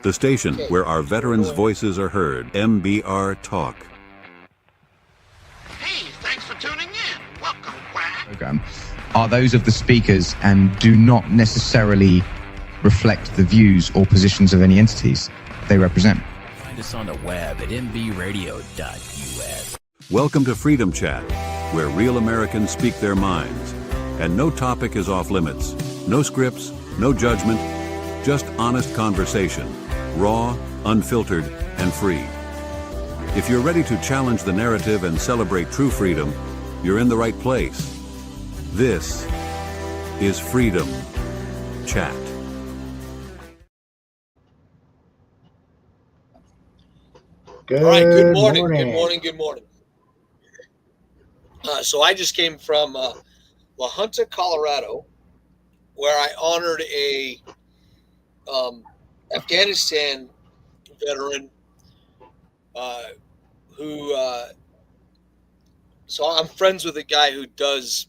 The station where our veterans' voices are heard. MBR Talk. Hey, thanks for tuning in. Welcome, Quack. Program are those of the speakers and do not necessarily reflect the views or positions of any entities they represent. Find us on the web at mbradio.us. Welcome to Freedom Chat, where real Americans speak their minds. And no topic is off limits. No scripts, no judgment, just honest conversation. Raw, unfiltered, and free. If you're ready to challenge the narrative and celebrate true freedom, you're in the right place. This is Freedom Chat. Good All right, good morning. So I just came from La Junta, Colorado, where I honored a Afghanistan veteran who so I'm friends with a guy who does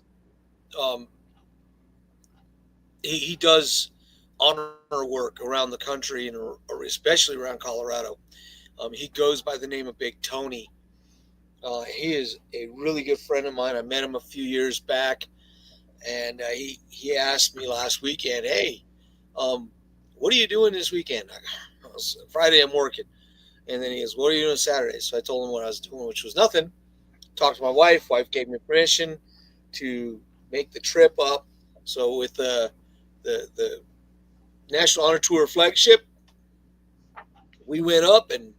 he does honor work around the country and especially around Colorado. He goes by the name of Big Tony. He is a really good friend of mine. I met him a few years back, and he asked me last weekend, "Hey, what are you doing this weekend?" Friday, I'm working. And then he goes, "What are you doing Saturday?" So I told him what I was doing, which was nothing. Talked to my wife. Wife gave me permission to make the trip up. So with the National Honor Tour flagship, we went up and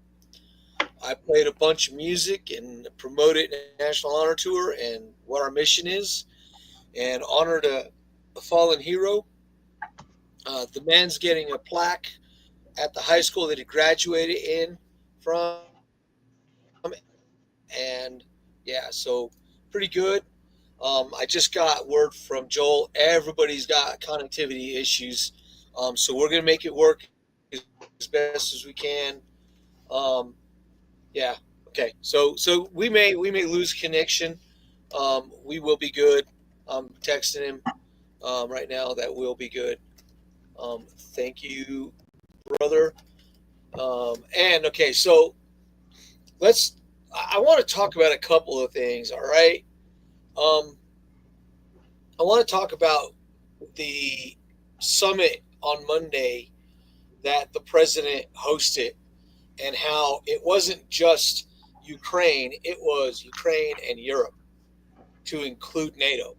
I played a bunch of music and promoted National Honor Tour and what our mission is, and honored a fallen hero. The man's getting a plaque at the high school that he graduated in from, and yeah, so pretty good. I just got word from Joel. Everybody's got connectivity issues, so we're gonna make it work as best as we can. Yeah. Okay. So we may lose connection. We will be good. I'm texting him right now that we'll be good. Thank you, brother. And okay, so I want to talk about a couple of things. All right. I want to talk about the summit on Monday that the president hosted, and how it wasn't just Ukraine, it was Ukraine and Europe, to include NATO.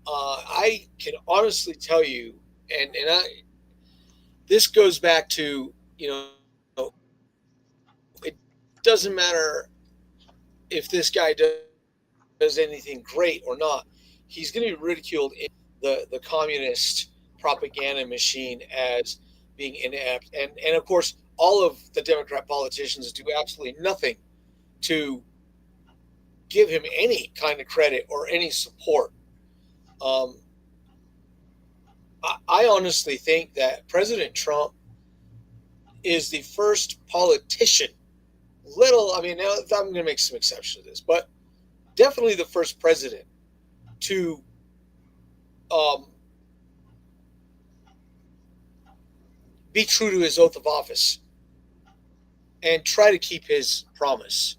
I can honestly tell you, this goes back to, it doesn't matter if this guy does anything great or not. He's going to be ridiculed in the communist propaganda machine as being inept. And of course, all of the Democrat politicians do absolutely nothing to give him any kind of credit or any support. I honestly think that President Trump is the first politician, now I'm going to make some exceptions to this, but definitely the first president to be true to his oath of office and try to keep his promise.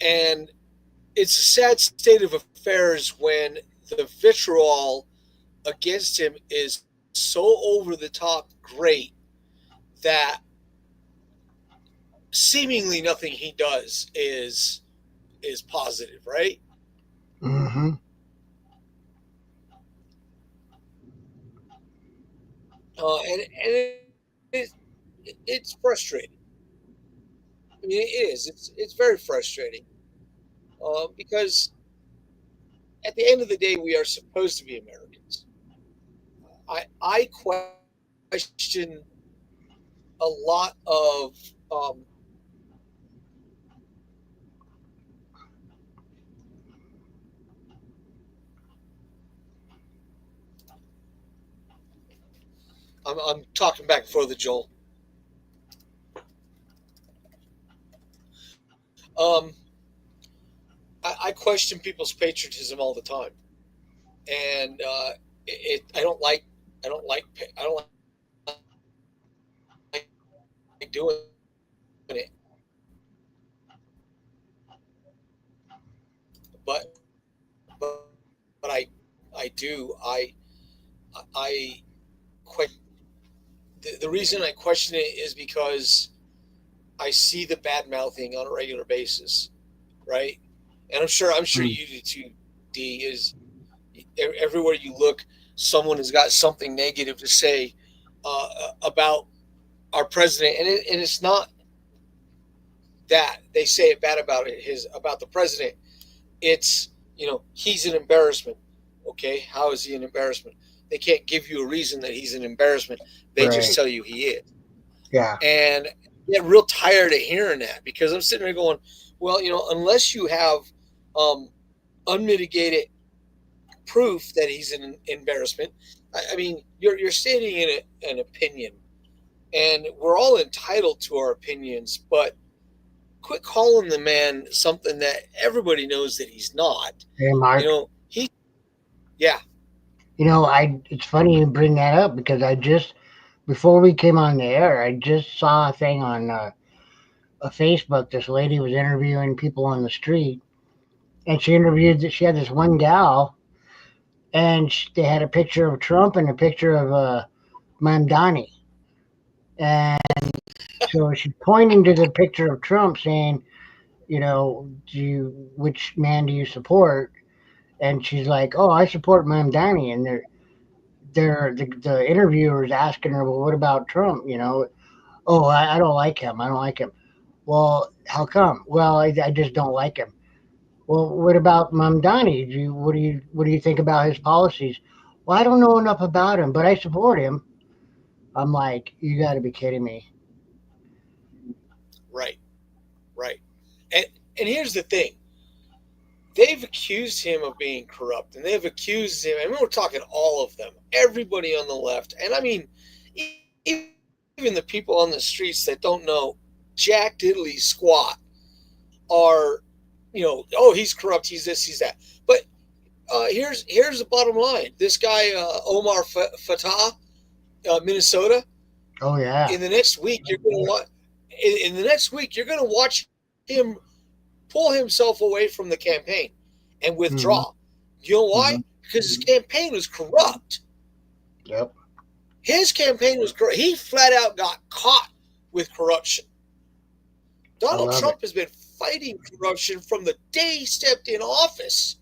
And it's a sad state of affairs when the vitriol against him is so over the top great that seemingly nothing he does is positive, right? Mm-hmm. It's frustrating. I mean, it is. It's very frustrating because at the end of the day, we are supposed to be Americans. I question a lot of I'm talking back and forth with Joel. I question people's patriotism all the time, and I don't like doing it. But but I quite the reason I question it is because I see the bad mouthing on a regular basis, right? And I'm sure you do too. D is everywhere you look, someone has got something negative to say about our president, and it's not that they say it bad about about the president. It's he's an embarrassment. Okay, how is he an embarrassment? They can't give you a reason that he's an embarrassment. They just tell you he is. Yeah. And I get real tired of hearing that because I'm sitting there going, well, unless you have unmitigated proof that he's an embarrassment, I mean, you're stating an opinion, and we're all entitled to our opinions, but quit calling the man something that everybody knows that he's not. Hey, Mark. Yeah. It's funny you bring that up because before we came on the air, I just saw a thing on a Facebook. This lady was interviewing people on the street, and she had this one gal, and they had a picture of Trump and a picture of Mamdani. And so she's pointing to the picture of Trump saying, which man do you support? And she's like, oh, I support Mamdani. And the interviewer's asking her, well, what about Trump? Oh, I don't like him. I don't like him. Well, how come? Well, I just don't like him. Well, what about Mamdani? What do you think about his policies? Well, I don't know enough about him, but I support him. I'm like, you got to be kidding me. Right. And here's the thing. They've accused him of being corrupt, and they've accused him, and we're talking all of them, everybody on the left. And I mean, even the people on the streets that don't know jack diddly squat are, oh, he's corrupt, he's this, he's that. But here's the bottom line. This guy, Omar Fatah, Minnesota. Oh yeah. In the next week, you're going to watch him pull himself away from the campaign and withdraw. Mm-hmm. You know why? Mm-hmm. Because his campaign was corrupt. Yep. His campaign was corrupt. He flat out got caught with corruption. Donald Trump has been fighting corruption from the day he stepped in office.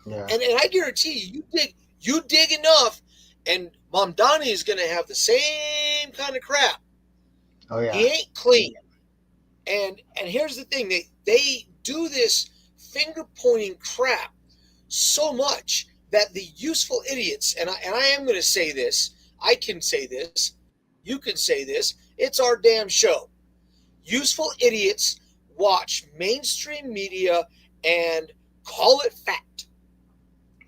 Yeah. And I guarantee you dig enough, and Mamdani is going to have the same kind of crap. Oh yeah. He ain't clean. And here's the thing, they do this finger pointing crap so much that the useful idiots, and I am going to say this, I can say this, you can say this, it's our damn show. Useful idiots watch mainstream media and call it fact.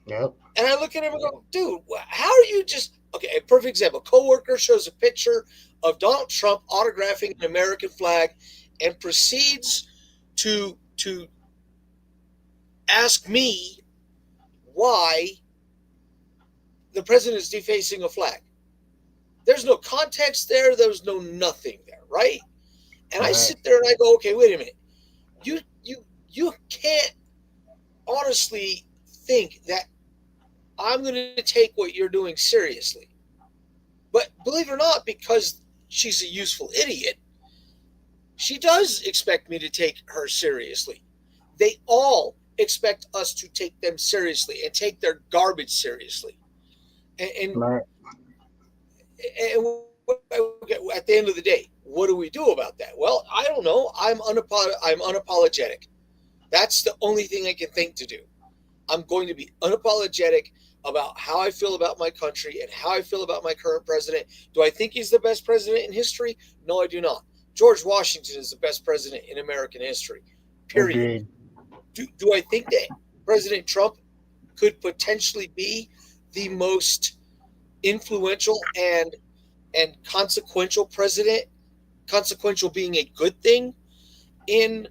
Yep. And I look at him and go, dude, how are you just, okay, a perfect example, coworker shows a picture of Donald Trump autographing an American flag and proceeds to ask me why the president is defacing a flag. There's no context there. There's no nothing there, right? And I sit there and I go, okay, wait a minute. You can't honestly think that I'm going to take what you're doing seriously. But believe it or not, because she's a useful idiot, she does expect me to take her seriously. They all expect us to take them seriously and take their garbage seriously. And at the end of the day, what do we do about that? Well, I don't know. I'm unapologetic. That's the only thing I can think to do. I'm going to be unapologetic about how I feel about my country and how I feel about my current president. Do I think he's the best president in history? No, I do not. George Washington is the best president in American history, period. Do I think that President Trump could potentially be the most influential and consequential president, consequential being a good thing in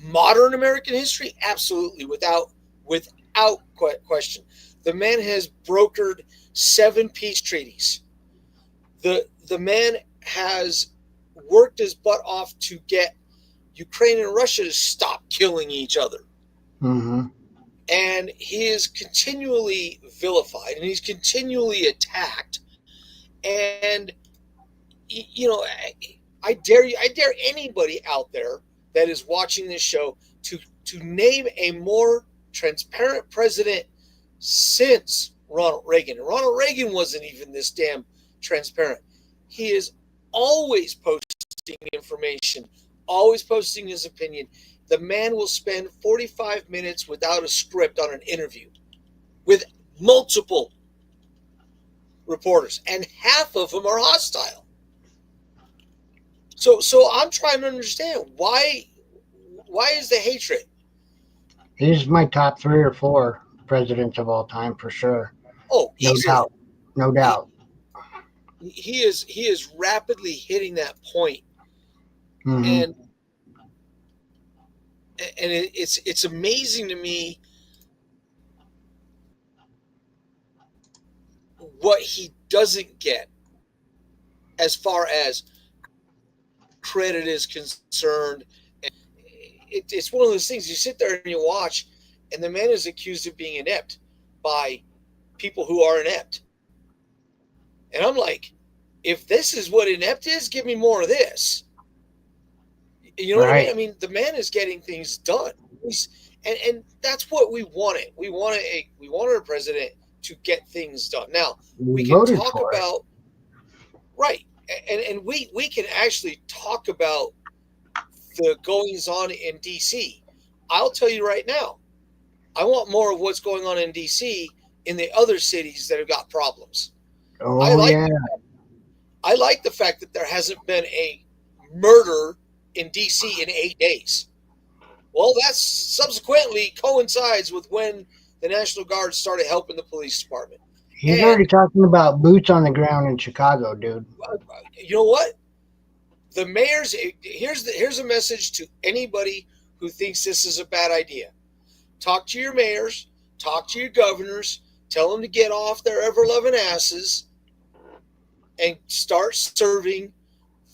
modern American history? Absolutely, without question. The man has brokered 7 peace treaties. The man has worked his butt off to get Ukraine and Russia to stop killing each other. Mm-hmm. And he is continually vilified and he's continually attacked. And, you know, I dare anybody out there that is watching this show to name a more transparent president since Ronald Reagan. And Ronald Reagan wasn't even this damn transparent. He is always posting information, always posting his opinion. The man will spend 45 minutes without a script on an interview with multiple reporters, and half of them are hostile. So I'm trying to understand why is the hatred? He's my top 3 or 4 presidents of all time for sure. Oh, no easily. doubt, no doubt. He is rapidly hitting that point, Mm-hmm. and it's amazing to me what he doesn't get as far as credit is concerned. It's one of those things, you sit there and you watch, and the man is accused of being inept by people who are inept. And I'm like, if this is what inept is, give me more of this. You know what I mean? I mean, the man is getting things done. And that's what we wanted. We wanted a president to get things done. Now, we can talk about and we can actually talk about the goings on in DC. I'll tell you right now, I want more of what's going on in DC in the other cities that have got problems. Oh, I like the fact that there hasn't been a murder in DC in 8 days. Well, that subsequently coincides with when the National Guard started helping the police department. He's already talking about boots on the ground in Chicago, dude. You know what? The mayors, here's a message to anybody who thinks this is a bad idea. Talk to your mayors, talk to your governors, tell them to get off their ever-loving asses and start serving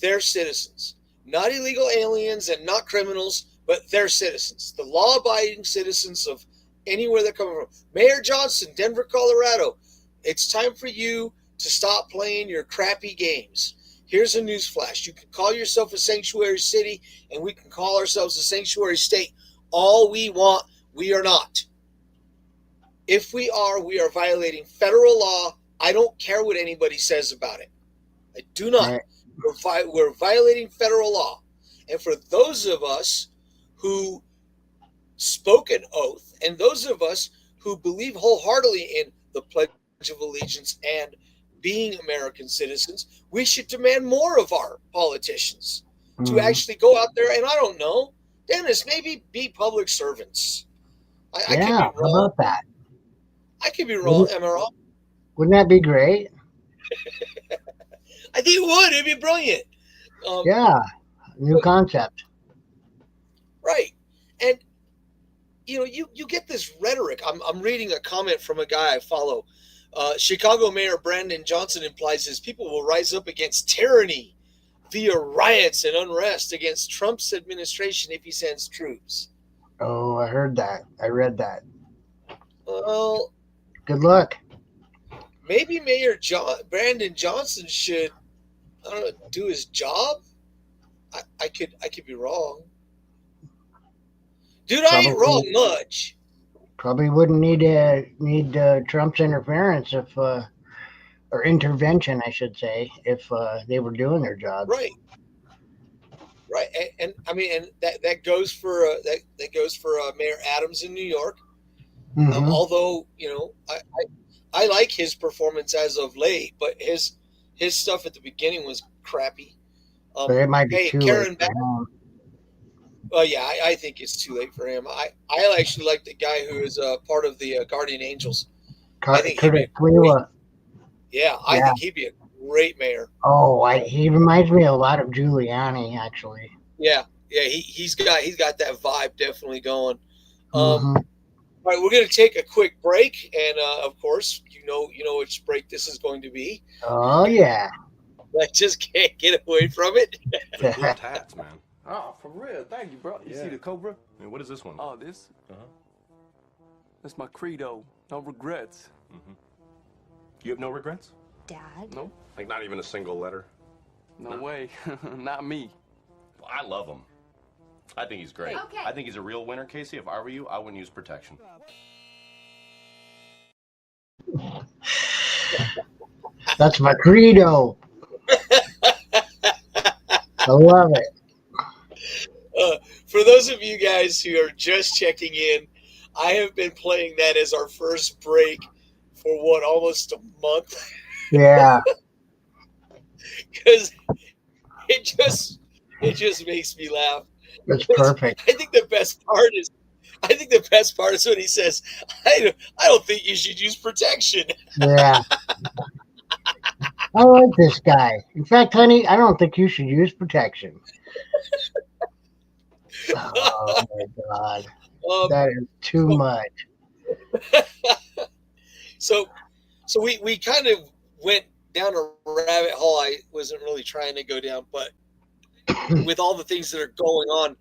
their citizens. Not illegal aliens and not criminals, but their citizens, the law-abiding citizens of anywhere they're coming from. Mayor Johnson, Denver, Colorado, it's time for you to stop playing your crappy games. Here's a newsflash. You can call yourself a sanctuary city, and we can call ourselves a sanctuary state. All we want, we are not. If we are violating federal law. I don't care what anybody says about it. I do not. Right. We're violating federal law. And for those of us who spoke an oath, and those of us who believe wholeheartedly in the Pledge of Allegiance and being American citizens, we should demand more of our politicians to actually go out there and, I don't know, Dennis, maybe be public servants. I could be wrong. How about that? I could be wrong. Am I wrong? Wouldn't that be great? I think it would. It'd be brilliant. New concept. Right. And, you know, you get this rhetoric. I'm reading a comment from a guy I follow. Chicago Mayor Brandon Johnson implies his people will rise up against tyranny via riots and unrest against Trump's administration if he sends troops. Oh, I heard that. I read that. Well, good luck. Maybe Mayor Brandon Johnson should, I don't know, do his job. I could be wrong. Dude, I ain't wrong much. Probably wouldn't need Trump's interference or intervention, I should say, if they were doing their job. Right. And I mean, and that goes for that goes for Mayor Adams in New York. Mm-hmm. Although, you know, I like his performance as of late, but his stuff at the beginning was crappy. But it might be too late for him. Well, yeah, I think it's too late for him. I actually like the guy who is part of the Guardian Angels. I think think he'd be a great mayor. Oh, he reminds me a lot of Giuliani, actually. Yeah, he's got that vibe definitely going. All right, we're going to take a quick break, and of course, you know which break this is going to be. Oh yeah. I just can't get away from it. They're cool tats, man. Oh, for real. Thank you, bro. You see the Cobra? And what is this one? Oh, this? Uh-huh. That's my credo. No regrets. You have no regrets? Dad? No? Like not even a single letter? No way. Not me. Well, I love him. I think he's great. Okay. I think he's a real winner, Casey. If I were you, I wouldn't use protection. That's my credo. I love it. For those of you guys who are just checking in, I have been playing that as our first break for almost a month. Yeah. Because it just makes me laugh. That's perfect. I think the best part is when he says, I don't think you should use protection. Yeah. I like this guy. In fact, honey, I don't think you should use protection. Oh my God. That is too much. So we kind of went down a rabbit hole I wasn't really trying to go down, but with all the things that are going on,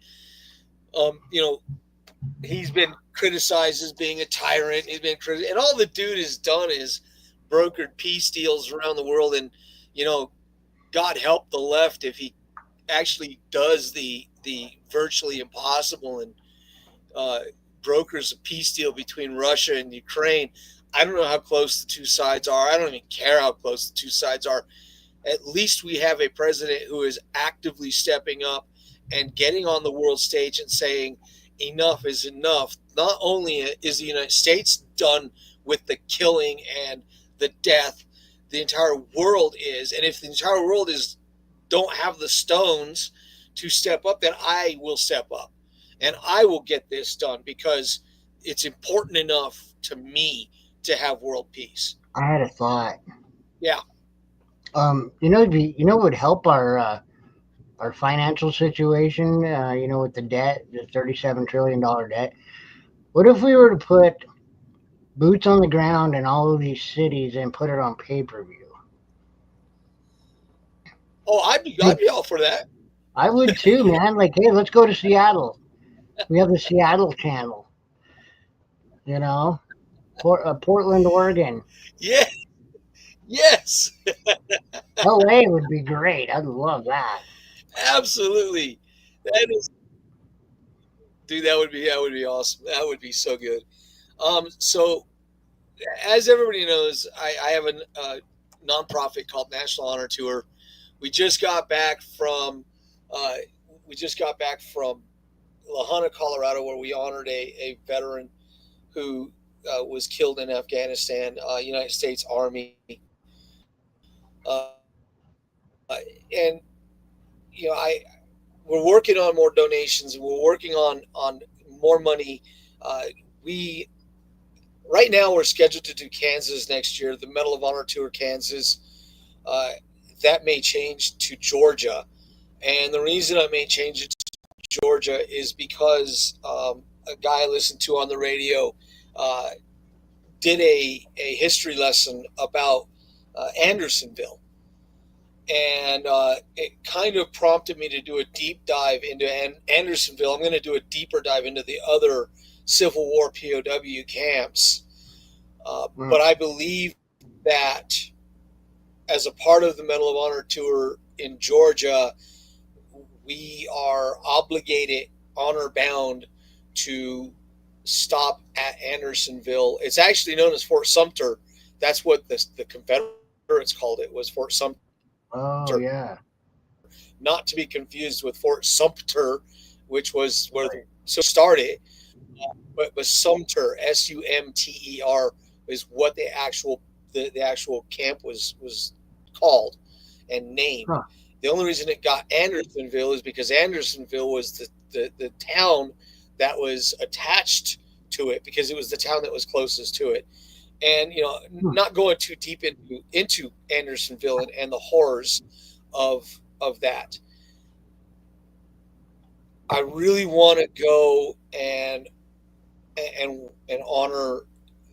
he's been criticized as being a tyrant. He's been and all the dude has done is brokered peace deals around the world, and God help the left if he actually does the virtually impossible and brokers a peace deal between Russia and Ukraine. I don't know how close the two sides are. I don't even care how close the two sides are. At least we have a president who is actively stepping up and getting on the world stage and saying enough is enough. Not only is the United States done with the killing and the death, the entire world is. And if the entire world don't have the stones to step up, then I will step up and I will get this done because it's important enough to me to have world peace. I had a thought. Yeah. What would help our financial situation, with the debt, the $37 trillion debt. What if we were to put boots on the ground in all of these cities and put it on pay-per-view? Oh, I'd be all for that. I would too, man. Like, hey, let's go to Seattle. We have the Seattle channel. Portland, Oregon. Yeah. Yes. LA would be great. I'd love that. Absolutely. That would be awesome. That would be so good. So as everybody knows, I have a nonprofit called National Honor Tour. We just got back from La Junta, Colorado, where we honored a veteran who was killed in Afghanistan, United States Army. And we're working on more donations. We're working on more money. Right now we're scheduled to do Kansas next year, the Medal of Honor Tour Kansas. That may change to Georgia. And the reason I may change it to Georgia is because a guy I listened to on the radio did a history lesson about Andersonville. And it kind of prompted me to do a deep dive into Andersonville. I'm going to do a deeper dive into the other Civil War POW camps. But I believe that as a part of the Medal of Honor Tour in Georgia, we are obligated, honor bound, to stop at Andersonville. It's actually known as Fort Sumter. That's what the Confederates called it, was Fort Sumter. Oh, yeah. Not to be confused with Fort Sumter, which was where it started. But Sumter, Sumter, is what the actual camp was called and named. Huh. The only reason it got Andersonville is because Andersonville was the town that was attached to it, because it was the town that was closest to it. And, not going too deep into Andersonville and the horrors of that. I really want to go and honor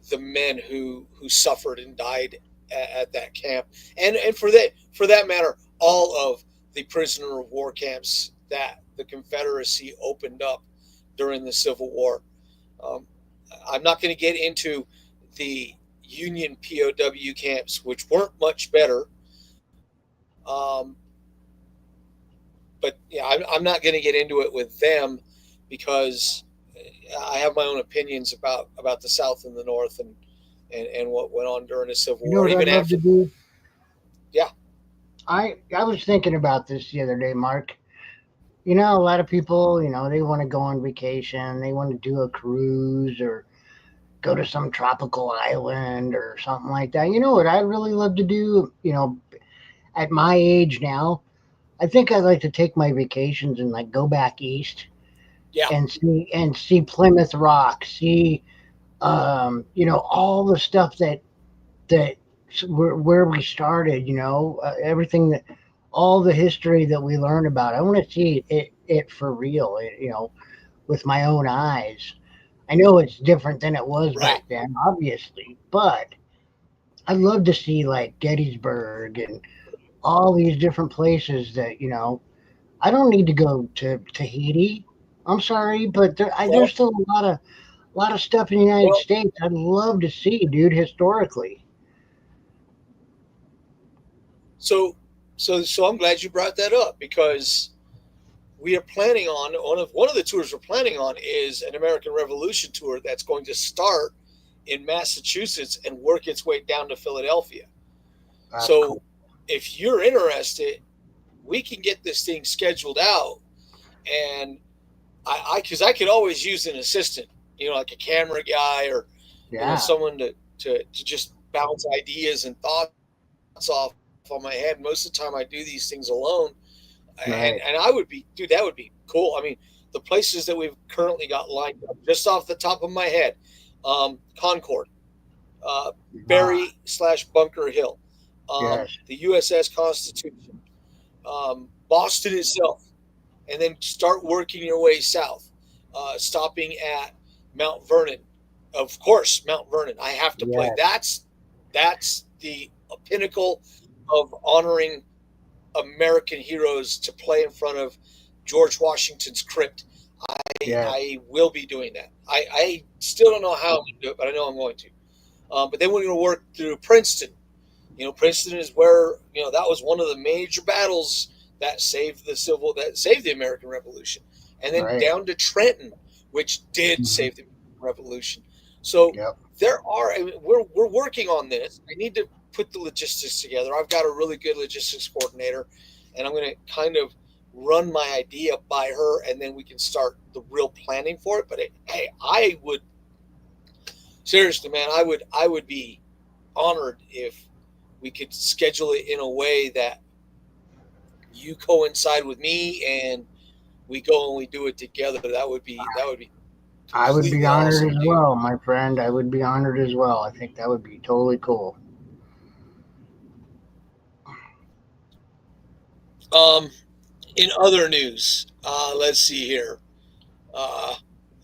the men who suffered and died at that camp, and for that matter, all of the prisoner of war camps that the Confederacy opened up during the Civil War. I'm not going to get into the Union POW camps, which weren't much better. But yeah, I'm not going to get into it with them because I have my own opinions about the South and the North and what went on during the Civil You know War. what Even I'd love after, to do? yeah, I was thinking about this the other day, Mark. You know, a lot of people, they want to go on vacation, they want to do a cruise or go to some tropical island or something like that. You know what I'd really love to do? At my age now, I think I'd like to take my vacations and like go back east yeah, and see Plymouth Rock, see all the stuff that where we started, everything that all the history that we learn about. I want to see it for real, with my own eyes. I know it's different than it was right. back then, obviously, but I'd love to see like Gettysburg and all these different places that, I don't need to go to Tahiti. I'm sorry, but Well, there's still a lot of stuff in the United well, States I'd love to see, dude, historically. so I'm glad you brought that up because we are planning on one of the tours we're planning on is an American Revolution tour that's going to start in Massachusetts and work its way down to Philadelphia. That's So cool. if you're interested, we can get this thing scheduled out, and because I could always use an assistant, like a camera guy or Yeah, someone to just bounce ideas and thoughts off on my head. Most of the time, I do these things alone, right. and I would be, dude, that would be cool. I mean, the places that we've currently got lined up, just off the top of my head, Concord, uh, Ah, Berry / Bunker Hill, yes, the USS Constitution, Boston itself, and then start working your way south, stopping at Mount Vernon. Of course, Mount Vernon. I have to play. yes, That's the pinnacle of honoring American heroes to play in front of George Washington's crypt. yes, I will be doing that. I still don't know how I'm going to do it, but I know I'm going to. But then we're going to work through Princeton. Princeton is where that was one of the major battles that saved the American Revolution, and then right. down to Trenton, which did Hmm. save the Revolution. So Yep. we're working on this. I need to put the logistics together. I've got a really good logistics coordinator, and I'm going to kind of run my idea by her, and then we can start the real planning for it. But hey, I would seriously, man, I would be honored if we could schedule it in a way that you coincide with me and we go and we do it together. That would be I would be completely honored awesome, as dude. well, my friend. I would be honored as well. I think that would be totally cool. Um, in other news, let's see here. Uh,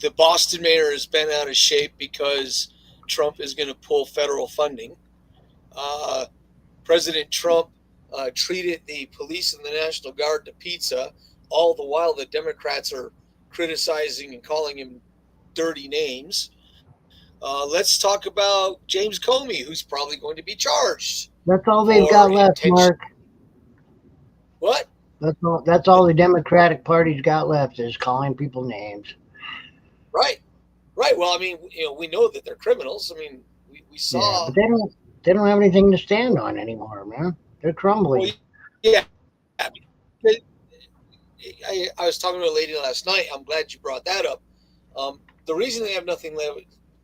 the Boston mayor has been out of shape because Trump is going to pull federal funding. Uh, President Trump treated the police and the National Guard to pizza, all the while the Democrats are criticizing and calling him dirty names. Let's talk about James Comey, who's probably going to be charged That's all they've for got left, intention. Mark. What? That's all the Democratic Party's got left is calling people names. Right, right. Well, I mean, we know that they're criminals. I mean, we Yeah, saw. but they don't have anything to stand on anymore, man. They're Well, crumbling. yeah. I was talking to a lady last night. I'm glad you brought that up. The reason they have nothing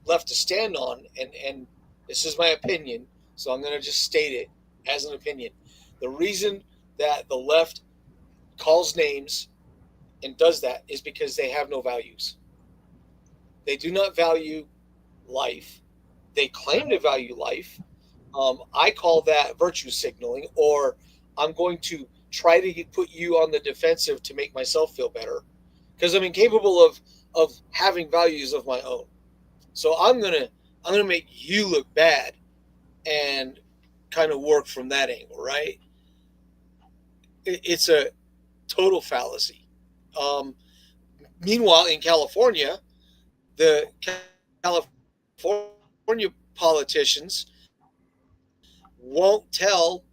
left to stand on, and this is my opinion, so I'm going to just state it as an opinion. The reason that the left calls names and does that is because they have no values. They do not value life. They claim to value life. I call that virtue signaling, or I'm going to try to put you on the defensive to make myself feel better because I'm incapable of having values of my own. So I'm gonna make you look bad and kind of work from that angle, right? It's a total fallacy. Meanwhile, in California, the California politicians won't tell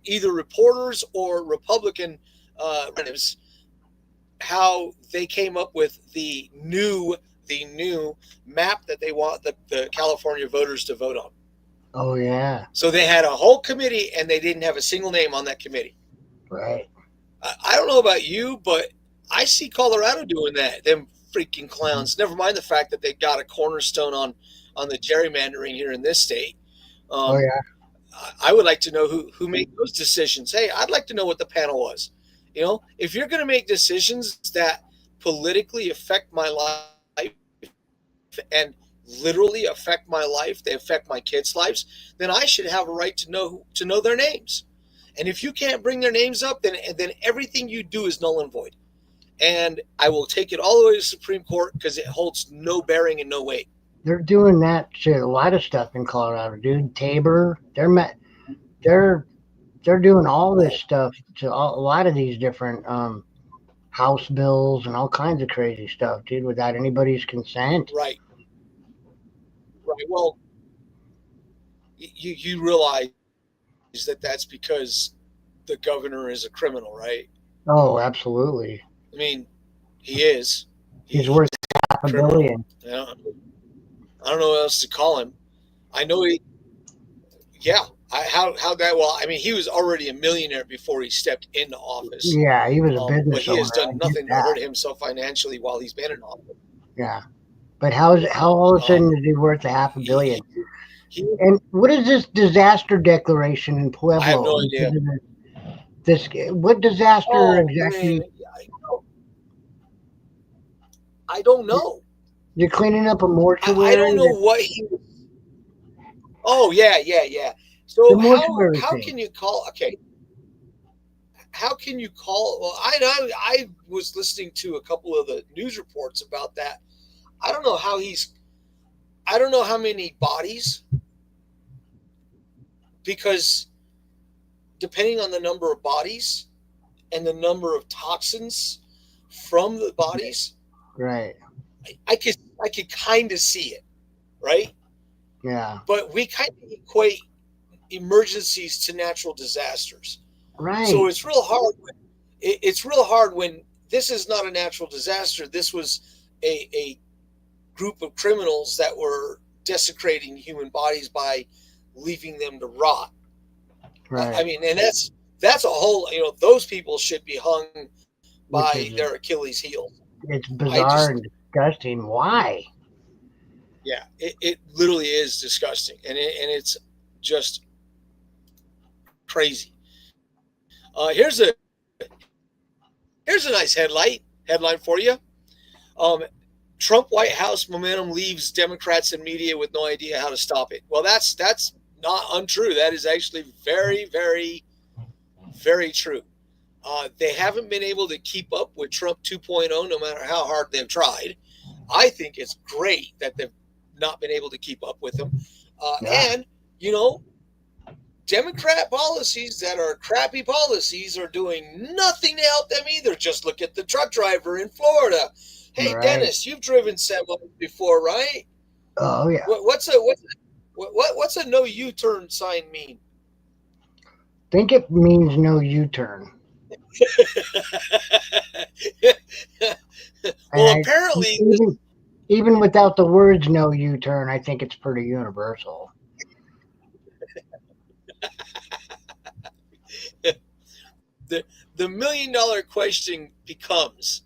either reporters or Republican representatives how they came up with the new map that they want the California voters to vote on. Oh yeah. So they had a whole committee, and they didn't have a single name on that committee. Right. I don't know about you, but I see Colorado doing that. Them freaking clowns. Never mind the fact that they got a cornerstone on the gerrymandering here in this state. Oh yeah. I would like to know who made those decisions. Hey, I'd like to know what the panel was. You know, if you're going to make decisions that politically affect my life and literally affect my life, they affect my kids' lives, then I should have a right to know their names. And if you can't bring their names up, then everything you do is null and void. And I will take it all the way to the Supreme Court because it holds no bearing and no weight. They're doing that to a lot of stuff in Colorado, dude. Tabor, they're doing all this stuff to a lot of these different House bills and all kinds of crazy stuff, dude, without anybody's consent. Right. Well, you realize that that's because the governor is a criminal, right? Oh, absolutely. I mean, he is. He's worth $500 million. I don't know what else to call him. I know he. Yeah. How that? Well, I mean, he was already a millionaire before he stepped into office. Yeah, he was a business but he has owner. done nothing to hurt himself financially while he's been in office. Yeah, but how all of a sudden is he worth $500 million? And what is this disaster declaration in Pueblo? I have no idea. What disaster exactly? Man, I don't know. You're cleaning up a mortuary. I don't know what he. Oh yeah. So how can you call? Okay. How can you call? Well, I was listening to a couple of the news reports about that. I don't know how many bodies, because depending on the number of bodies and the number of toxins from the bodies, right? I could kind of see it, right? Yeah. But we kind of equate emergencies to natural disasters, right? So it's real hard. It's real hard when this is not a natural disaster. This was a group of criminals that were desecrating human bodies by leaving them to rot. Right. I mean, and that's a whole. Those people should be hung by their Achilles heel. It's bizarre and disgusting. Why? Yeah, it literally is disgusting, and it's just crazy. Here's a nice headline for you. Trump White House momentum leaves Democrats and media with no idea how to stop it. Well, that's not untrue. That is actually very, very, very true. They haven't been able to keep up with Trump 2.0, no matter how hard they've tried. I think it's great that they've not been able to keep up with him. And, Democrat policies that are crappy policies are doing nothing to help them either. Just look at the truck driver in Florida. Hey, right. Dennis, you've driven semis before, right? Oh, yeah. What's a no U-turn sign mean? I think it means no U-turn. Well, apparently, even without the words "no U-turn," I think it's pretty universal. The $1 million question becomes: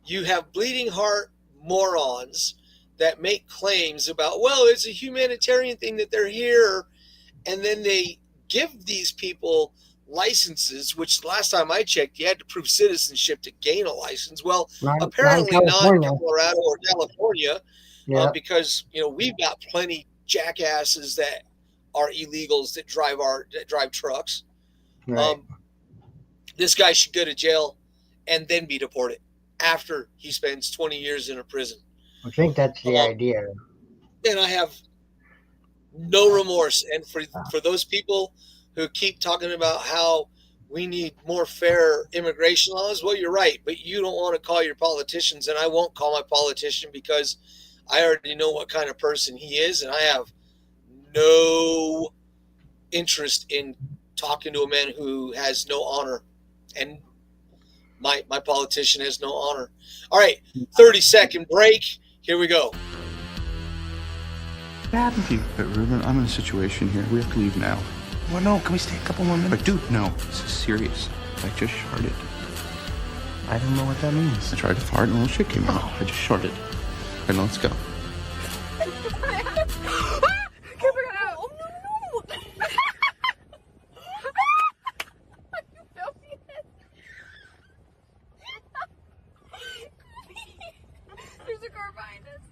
you have bleeding heart morons that make claims about, well, it's a humanitarian thing that they're here, and then they give these people licenses, which last time I checked, you had to prove citizenship to gain a license. Well, apparently not in Colorado or California, because we've got plenty jackasses that are illegals that drive trucks. Right. This guy should go to jail and then be deported after he spends 20 years in a prison. I think that's the idea. And I have no remorse. And for those people who keep talking about how we need more fair immigration laws. Well, you're right, but you don't want to call your politicians, and I won't call my politician because I already know what kind of person he is, and I have no interest in talking to a man who has no honor, and my politician has no honor. All right, 30-second break. Here we go. What happened to you? Ruben, I'm in a situation here. We have to leave now. Well, no, can we stay a couple more minutes? But dude, no, this is serious. I just sharted. I don't know what that means. I tried to fart and a little shit came out. I just sharted. And let's go. There's a car behind us.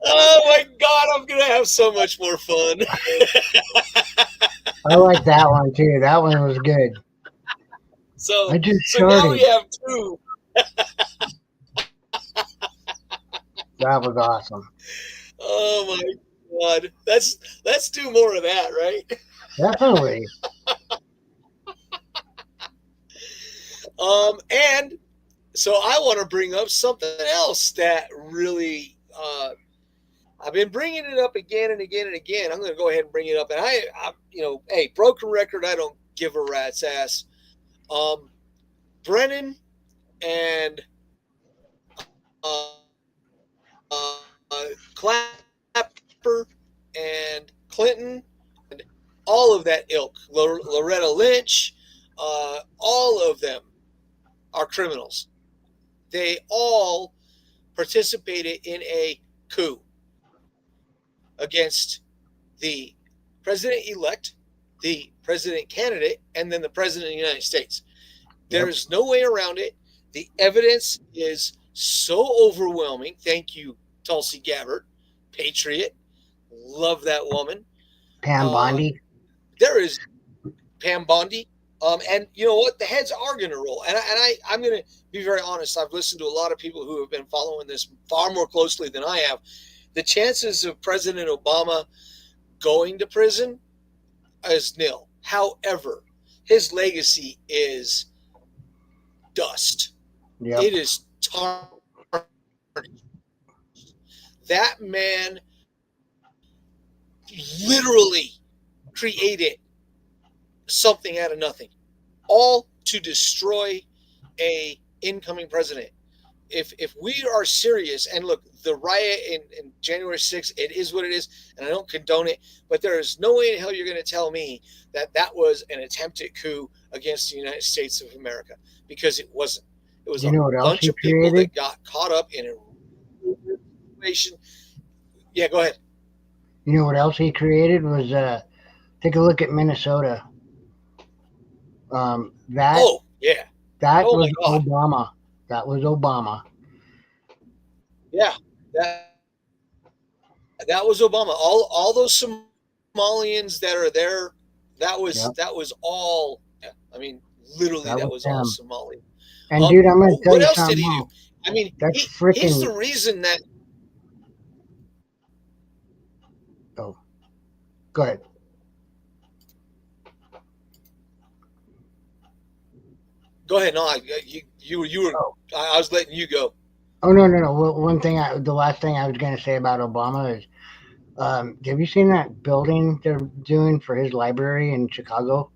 Oh my God, I'm gonna have so much more fun. I like that one too. That one was good. So I just now sharted. we have two. That was awesome. Oh my God, let's do more of that, right? Definitely. And so I want to bring up something else that really, I've been bringing it up again and again and again. I'm going to go ahead and bring it up. And I hey, broken record, I don't give a rat's ass. Brennan and Clapper and Clinton and all of that ilk, Loretta Lynch, all of them are criminals. They all participated in a coup against the president-elect, the president candidate, and then the president of the United States. There's no way around it. The evidence is so overwhelming. Thank you, Tulsi Gabbard, patriot. Love that woman. Pam Bondi. There is Pam Bondi. And you know what? The heads are going to roll. And I'm going to be very honest. I've listened to a lot of people who have been following this far more closely than I have. The chances of President Obama going to prison is nil. However, his legacy is dust. Yep. It is tarnished. That man literally created something out of nothing, all to destroy a incoming president. If we are serious, and look, the riot in January 6th, it is what it is, and I don't condone it, but there is no way in hell you're going to tell me that that was an attempted coup against the United States of America, because it wasn't. It was a bunch of people that got caught up in a situation. Yeah, go ahead. You know what else he created was take a look at Minnesota. That was Obama. That was Obama. Yeah, that was Obama. All those Somalians that are there, that was all. I mean, literally, that was all Somali. And dude, I'm going to tell what you else something. did he do? I mean, he's the reason that. Oh, go ahead. Go ahead. No, you were. Oh. I was letting you go. Oh no. The last thing I was going to say about Obama is, have you seen that building they're doing for his library in Chicago?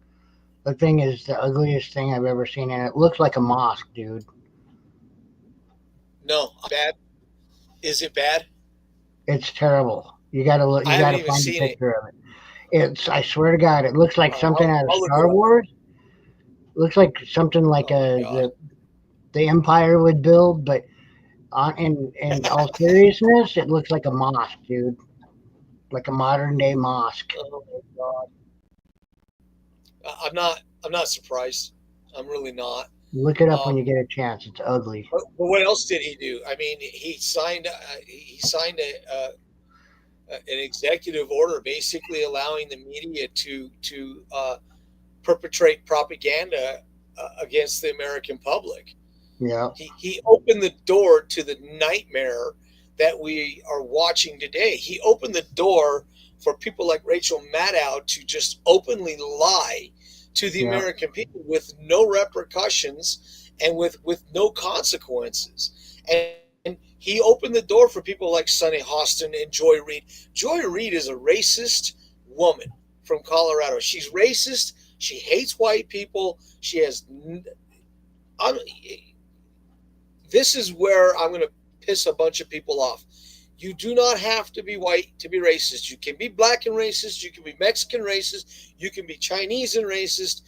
The thing is the ugliest thing I've ever seen, and it looks like a mosque, dude. No, bad. Is it bad? It's terrible. You got to look. You got to find a picture of it. It's. I swear to God, it looks like something out of Star Wars. Looks like something like the Empire would build, but in all seriousness, it looks like a mosque, dude. Like a modern day mosque. Oh my God. I'm not surprised. I'm really not. Look it up when you get a chance. It's ugly. But what else did he do? I mean, he signed an executive order basically allowing the media to perpetrate propaganda against the American public. Yeah. He opened the door to the nightmare that we are watching today. He opened the door for people like Rachel Maddow to just openly lie to the Yeah. American people with no repercussions and with no consequences. And he opened the door for people like Sonny Hostin and Joy Reid. Joy Reid is a racist woman from Colorado. She's racist. She hates white people. She has. This is where I'm going to piss a bunch of people off. You do not have to be white to be racist. You can be black and racist. You can be Mexican racist. You can be Chinese and racist.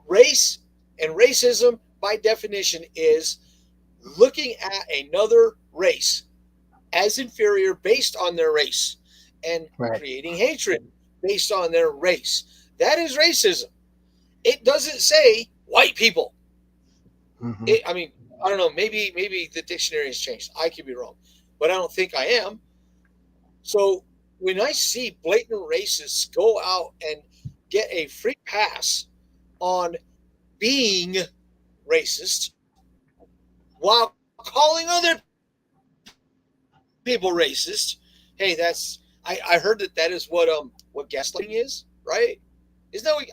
Race and racism, by definition, is looking at another race as inferior based on their race and creating hatred based on their race. That is racism. It doesn't say white people. Mm-hmm. I mean, I don't know. Maybe the dictionary has changed. I could be wrong, but I don't think I am. So when I see blatant racists go out and get a free pass on being racist while calling other people racist, hey, that's I heard that is what gaslighting is, right? Isn't that what?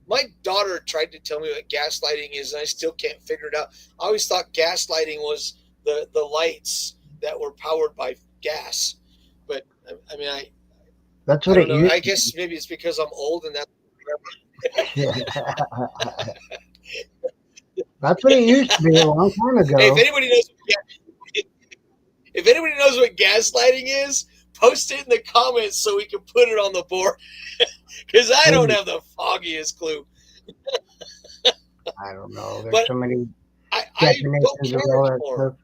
My daughter tried to tell me what gaslighting is, and I still can't figure it out. I always thought gaslighting was the lights that were powered by gas, but I mean, that's what I it don't know. used I guess maybe it's because I'm old and that's. That's what it used to be a long time ago. Hey, if anybody knows what gaslighting is, post it in the comments so we can put it on the board. Because I don't have the foggiest clue. I don't know. There's so many I definitions of all that stuff.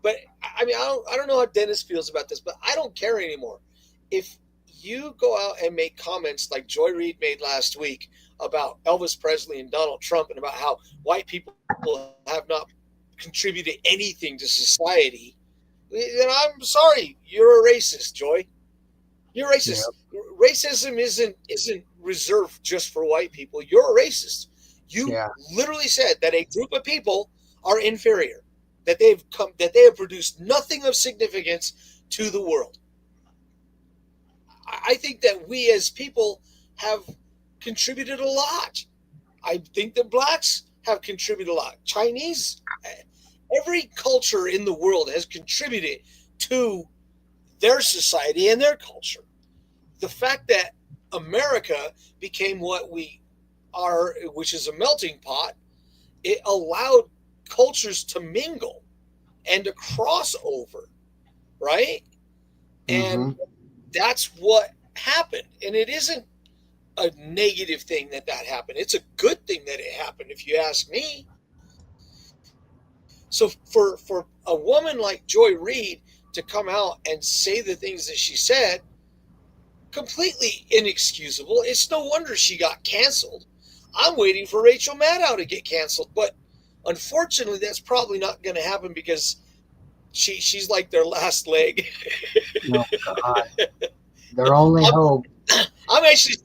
But I mean, I don't know how Dennis feels about this, but I don't care anymore. If you go out and make comments like Joy Reid made last week about Elvis Presley and Donald Trump and about how white people have not contributed anything to society, then I'm sorry, you're a racist, Joy. You're racist. Yeah. Racism isn't reserved just for white people. You're a racist. You literally said that a group of people are inferior, that they have produced nothing of significance to the world. I think that we as people have contributed a lot. I think that blacks have contributed a lot. Chinese, every culture in the world has contributed to their society and their culture. The fact that America became what we are, which is a melting pot, it allowed cultures to mingle and to cross over, right? And that's what happened. And it isn't a negative thing that happened. It's a good thing that it happened, if you ask me. So for a woman like Joy Reid to come out and say the things that she said, completely inexcusable. It's no wonder she got canceled. I'm waiting for Rachel Maddow to get canceled, but unfortunately that's probably not going to happen because she's like their last leg. No, God. Their only hope. I'm actually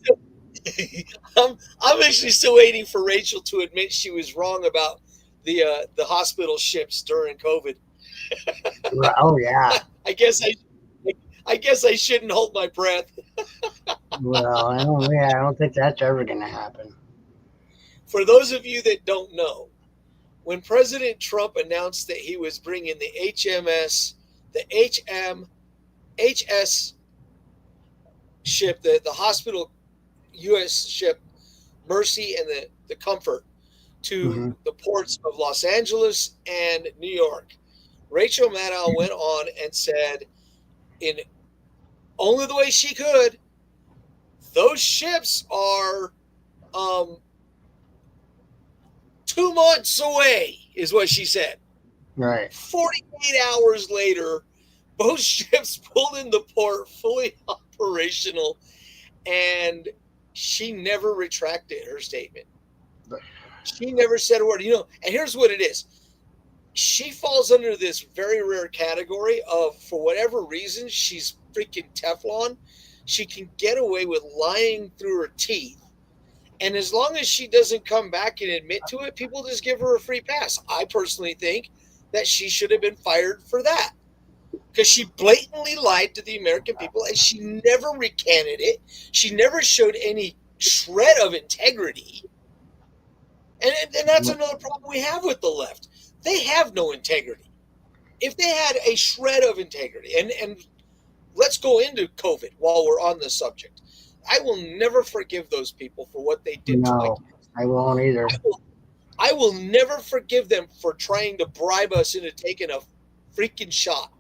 still waiting for Rachel to admit she was wrong about the hospital ships during COVID. Oh yeah. I guess I shouldn't hold my breath. Well, I don't think that's ever going to happen. For those of you that don't know, when President Trump announced that he was bringing the HS ship, the hospital U.S. ship Mercy and the Comfort to the ports of Los Angeles and New York, Rachel Maddow went on and said, in only the way she could, those ships are 2 months away, is what she said. Right. 48 hours later, both ships pulled into port, fully operational, and she never retracted her statement. She never said a word. And here's what it is. She falls under this very rare category of, for whatever reason, she's freaking Teflon. She can get away with lying through her teeth And as long as she doesn't come back and admit to it, people just give her a free pass. I personally think that she should have been fired for that, because she blatantly lied to the American people, and she never recanted it. She never showed any shred of integrity. And that's another problem we have with the left. They have no integrity. If they had a shred of integrity, and let's go into COVID while we're on this subject. I will never forgive those people for what they did to my kids. I won't either. I will never forgive them for trying to bribe us into taking a freaking shot.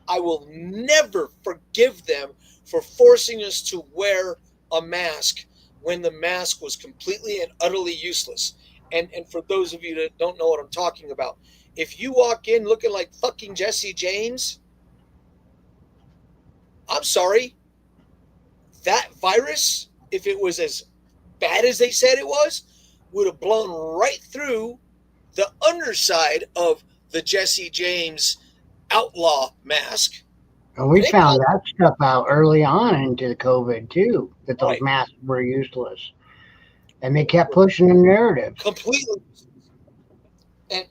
I will never forgive them for forcing us to wear a mask when the mask was completely and utterly useless. And for those of you that don't know what I'm talking about, if you walk in looking like fucking Jesse James, I'm sorry, that virus, if it was as bad as they said it was, would have blown right through the underside of the Jesse James outlaw mask. And we found that stuff out early on into the COVID too, that those masks were useless. And they kept pushing the narrative. Completely. And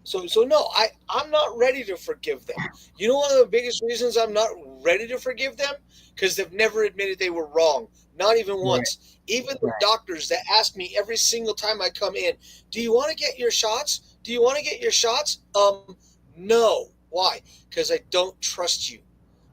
so no, I'm not ready to forgive them. You know one of the biggest reasons I'm not ready to forgive them? Because they've never admitted they were wrong. Not even once. Even the doctors that ask me every single time I come in, do you want to get your shots? Do you want to get your shots? No. Why? Because I don't trust you.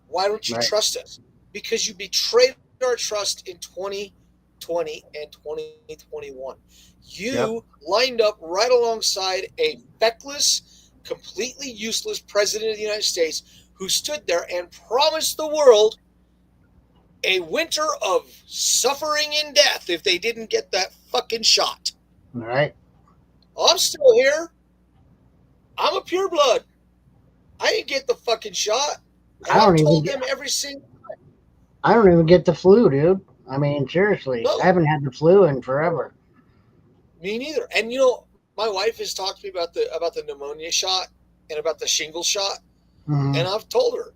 Why don't you trust us? Because you betrayed our trust in 2020 and 2021. You lined up right alongside a feckless, completely useless president of the United States who stood there and promised the world a winter of suffering and death if they didn't get that fucking shot. All right. I'm still here. I'm a pureblood. I didn't get the fucking shot. And I've told them every single time. I don't even get the flu, dude. I mean, seriously. No. I haven't had the flu in forever. Me neither. And you know, my wife has talked to me about the pneumonia shot and about the shingles shot. Mm-hmm. And I've told her,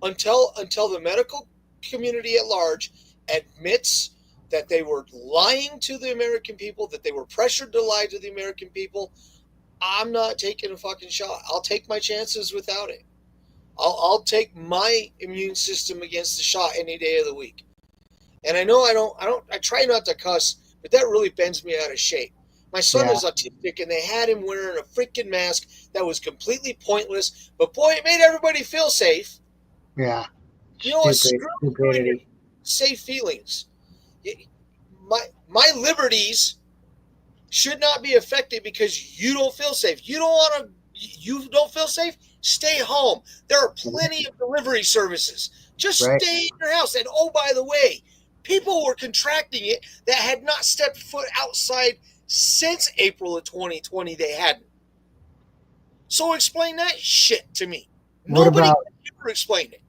until the medical community at large admits that they were lying to the American people, that they were pressured to lie to the American people, I'm not taking a fucking shot. I'll take my chances without it. I'll take my immune system against the shot any day of the week. And I know I try not to cuss, but that really bends me out of shape. My son is autistic, and they had him wearing a freaking mask that was completely pointless, but boy, it made everybody feel safe. Yeah. You know what? Screw safe feelings. My liberties should not be affected because you don't feel safe. You don't feel safe? Stay home. There are plenty of delivery services. Just stay in your house. And oh, by the way, people were contracting it that had not stepped foot outside since April of 2020. They hadn't. So explain that shit to me. Nobody can ever explain it.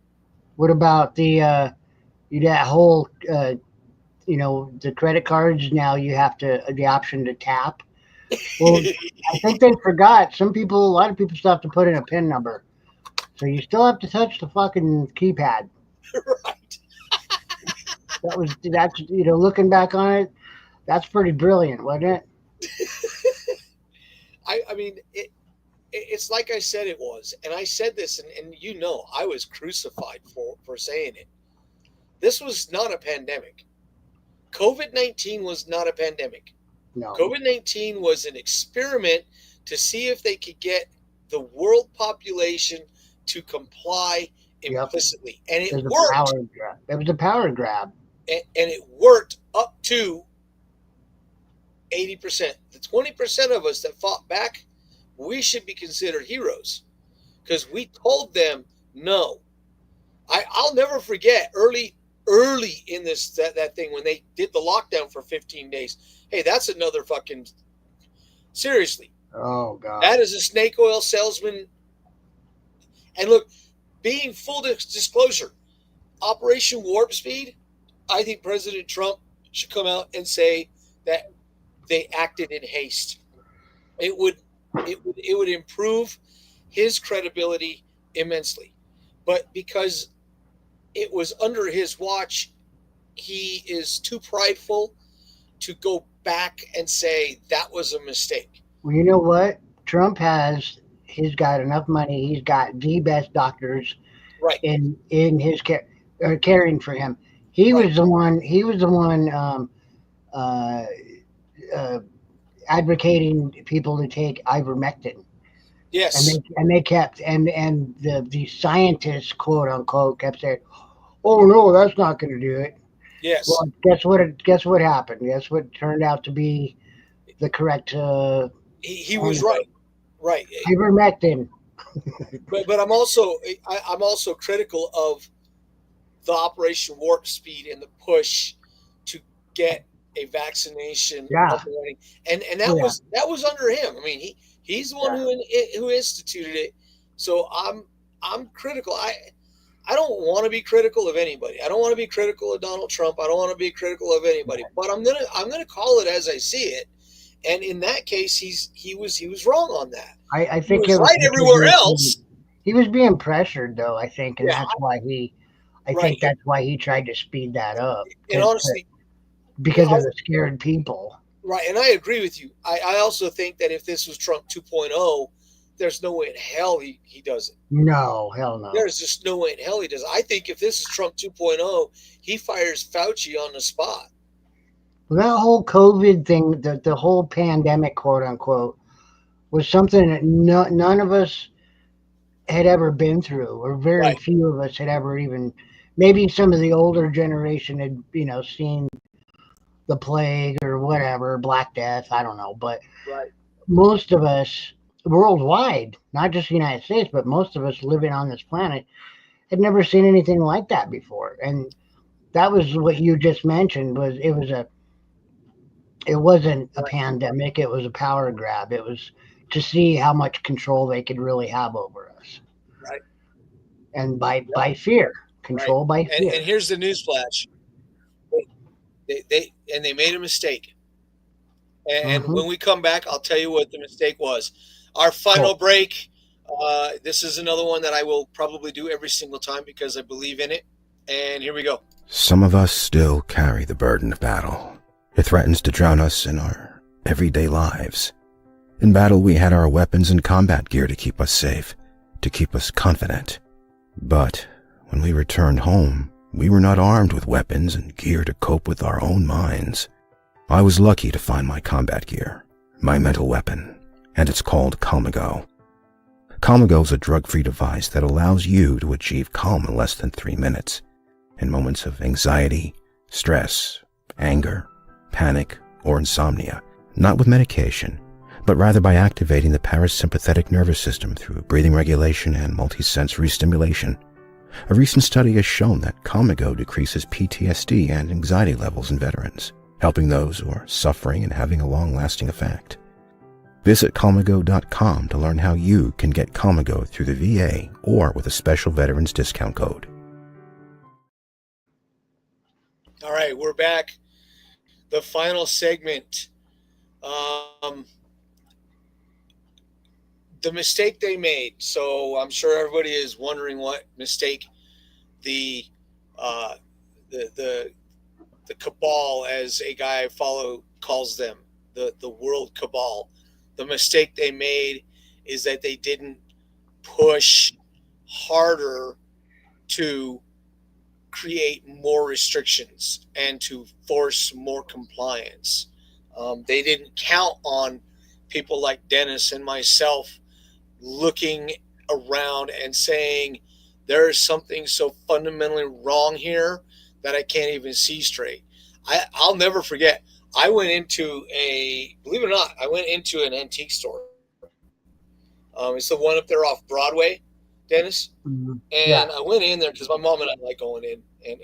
What about that whole, the credit cards? Now you have the option to tap. Well, I think they forgot. A lot of people still have to put in a PIN number. So you still have to touch the fucking keypad. Right. That's looking back on it, that's pretty brilliant, wasn't it? I mean, it's like I said it was. And I said this, and I was crucified for saying it. This was not a pandemic. COVID-19 was not a pandemic. No. COVID-19 was an experiment to see if they could get the world population to comply implicitly. And it worked. It was a power grab. And it worked up to 80%. The 20% of us that fought back, we should be considered heroes because we told them no. I'll never forget early in that thing when they did the lockdown for 15 days. Hey, that's another fucking seriously. Oh God. That is a snake oil salesman. And look, being full disclosure, Operation Warp Speed, I think President Trump should come out and say that they acted in haste. It would improve his credibility immensely. But because it was under his watch, he is too prideful to go back and say that was a mistake. Well, you know what? Trump he's got enough money. He's got the best doctors Right. in his care, caring for him. He Right. was the one. He was the one uh, advocating people to take ivermectin. Yes. And they kept and the scientists, quote unquote, kept saying, "Oh no, that's not going to do it." Yes. Well, guess what happened? Guess what turned out to be the correct. He was right. Right. Ivermectin. But I'm also critical of the Operation Warp Speed and the push to get a vaccination up and running. And that was under him. I mean, he's the one who instituted it. So I'm critical. I don't want to be critical of anybody. I don't want to be critical of Donald Trump. I don't want to be critical of anybody. But I'm gonna call it as I see it. And in that case, he was wrong on that. I think he was right everywhere else. He was being pressured, though. I think, and that's why I Right. think that's why he tried to speed that up. And honestly, because of the scared people. Right, and I agree with you. I also think that if this was Trump 2.0, there's no way in hell he does it. No, hell no. There's just no way in hell he does it. I think if this is Trump 2.0, he fires Fauci on the spot. Well, that whole COVID thing, the whole pandemic, quote unquote, was something that none of us had ever been through, or very few of us had ever even. Maybe some of the older generation had, seen the plague or whatever, Black Death, I don't know. But most of us worldwide, not just the United States, but most of us living on this planet had never seen anything like that before. And that was what you just mentioned, it wasn't a pandemic, it was a power grab. It was to see how much control they could really have over us. Right. And by fear. Control by fear. And here's the newsflash. They made a mistake. And when we come back, I'll tell you what the mistake was. Our final break. This is another one that I will probably do every single time because I believe in it. And here we go. Some of us still carry the burden of battle. It threatens to drown us in our everyday lives. In battle, we had our weapons and combat gear to keep us safe, to keep us confident. But when we returned home, we were not armed with weapons and gear to cope with our own minds. I was lucky to find my combat gear, my mental weapon, and it's called Calmago. Calmago is a drug-free device that allows you to achieve calm in less than 3 minutes. In moments of anxiety, stress, anger, panic, or insomnia, not with medication, but rather by activating the parasympathetic nervous system through breathing regulation and multisensory stimulation. A recent study has shown that Calmago decreases PTSD and anxiety levels in veterans, helping those who are suffering and having a long-lasting effect. Visit Calmago.com to learn how you can get Calmago through the VA or with a special veterans discount code. All right, we're back. The final segment. The mistake they made. So I'm sure everybody is wondering what mistake the cabal, as a guy I follow calls them, the world cabal. The mistake they made is that they didn't push harder to create more restrictions and to force more compliance. They didn't count on people like Dennis and myself looking around and saying, there is something so fundamentally wrong here that I can't even see straight. I'll never forget. I went into believe it or not, I went into an antique store. It's the one up there off Broadway, Dennis. Mm-hmm. And I went in there because my mom and I like going in, and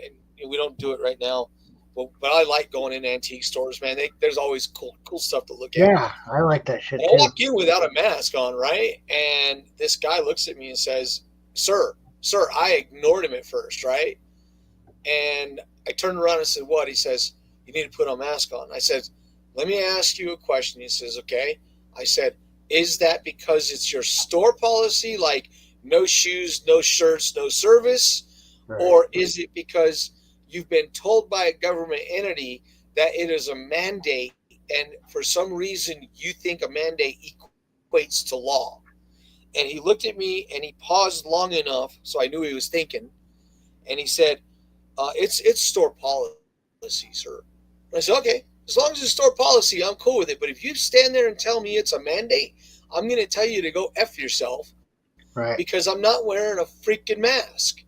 we don't do it right now. But I like going in antique stores, man. There's always cool stuff to look at. Yeah, I like that shit too. I walk in without a mask on, right? And this guy looks at me and says, Sir, I ignored him at first, right? And I turned around and said, what? He says, you need to put a mask on. I said, let me ask you a question. He says, okay. I said, is that because it's your store policy, like no shoes, no shirts, no service? Right. Or is it because you've been told by a government entity that it is a mandate and for some reason you think a mandate equates to law. And he looked at me and he paused long enough so I knew he was thinking. And he said, it's store policy, sir. And I said, okay, as long as it's store policy, I'm cool with it. But if you stand there and tell me it's a mandate, I'm going to tell you to go F yourself. Right. Because I'm not wearing a freaking mask.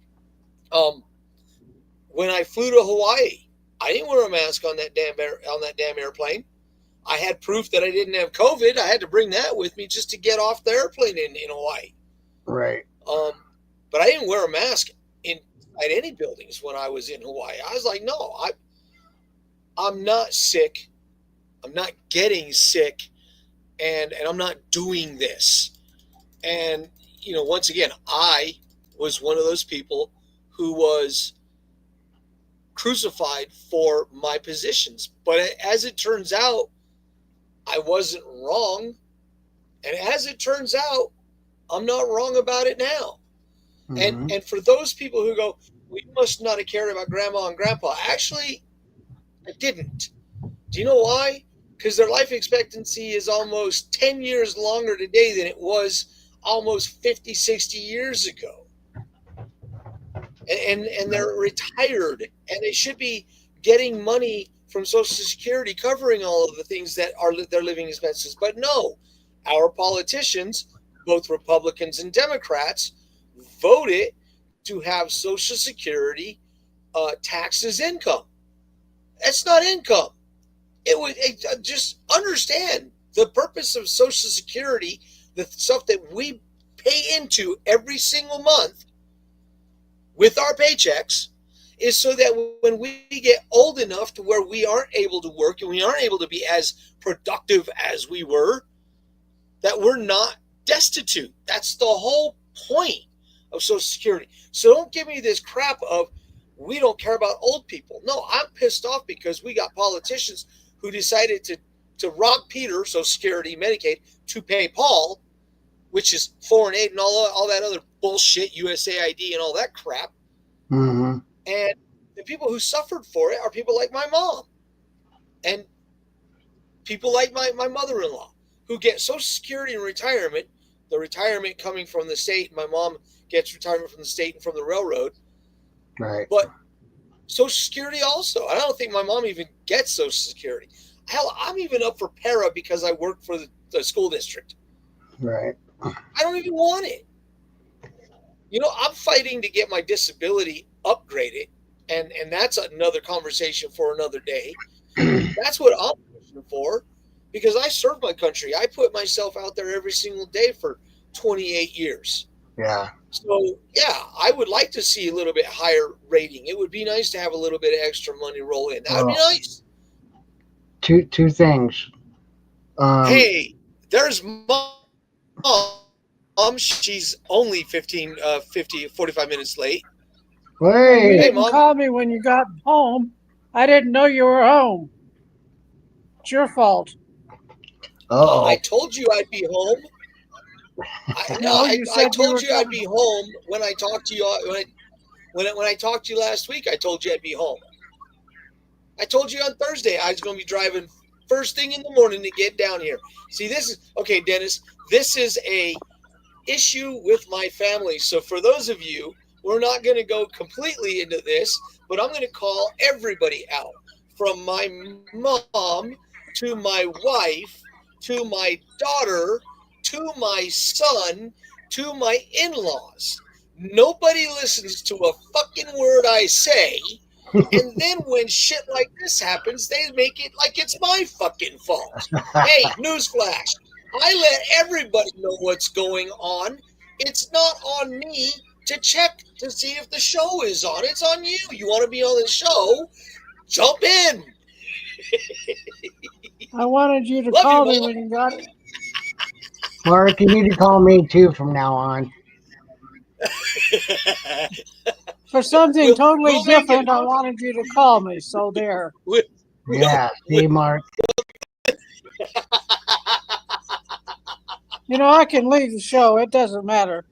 When I flew to Hawaii, I didn't wear a mask on that damn airplane. I had proof that I didn't have COVID. I had to bring that with me just to get off the airplane in Hawaii. Right. But I didn't wear a mask inside any buildings when I was in Hawaii. I was like, no, I'm not sick. I'm not getting sick, and I'm not doing this. And once again, I was one of those people who was crucified for my positions. But as it turns out, I wasn't wrong. And as it turns out, I'm not wrong about it now. Mm-hmm. And for those people who go, we must not have cared about grandma and grandpa. Actually, I didn't. Do you know why? Because their life expectancy is almost 10 years longer today than it was almost 50, 60 years ago. And they're retired, and they should be getting money from Social Security covering all of the things that are their living expenses. But no, our politicians, both Republicans and Democrats, voted to have Social Security taxed as income. That's not income. Just understand the purpose of Social Security, the stuff that we pay into every single month with our paychecks, is so that when we get old enough to where we aren't able to work and we aren't able to be as productive as we were, that we're not destitute. That's the whole point of Social Security. So don't give me this crap of we don't care about old people. No, I'm pissed off because we got politicians who decided to rob Peter, Social Security, Medicaid, to pay Paul, which is foreign aid and all that other bullshit, USAID and all that crap. Mm-hmm. And the people who suffered for it are people like my mom and people like my mother-in-law who get Social Security and retirement, the retirement coming from the state. My mom gets retirement from the state and from the railroad. Right. But Social Security also. I don't think my mom even gets Social Security. Hell, I'm even up for para because I work for the school district. Right. I don't even want it. I'm fighting to get my disability upgraded, and that's another conversation for another day. That's what I'm pushing for, because I serve my country. I put myself out there every single day for 28 years. Yeah. So, yeah, I would like to see a little bit higher rating. It would be nice to have a little bit of extra money roll in. That would be nice. Two things. Hey, there's Mom. She's only 45 minutes late. Hey, You didn't call me when you got home. I didn't know you were home. It's your fault. I told you I'd be home. I told you I'd be home when I talked to you. When I talked to you last week, I told you I'd be home. I told you on Thursday I was going to be driving first thing in the morning to get down here. See, this is okay, Dennis. This is a issue with my family. So for those of you, we're not going to go completely into this, but I'm going to call everybody out, from my mom to my wife to my daughter to my son to my in-laws. Nobody listens to a fucking word I say. And then when shit like this happens, they make it like it's my fucking fault. Hey, newsflash. I let everybody know what's going on. It's not on me to check to see if the show is on. It's on you. You want to be on the show? Jump in. I wanted you to call me when you got it. Mark, you need to call me too from now on. For something totally different, I wanted you to call me. So there. Yeah, see, Mark. I can leave the show. It doesn't matter.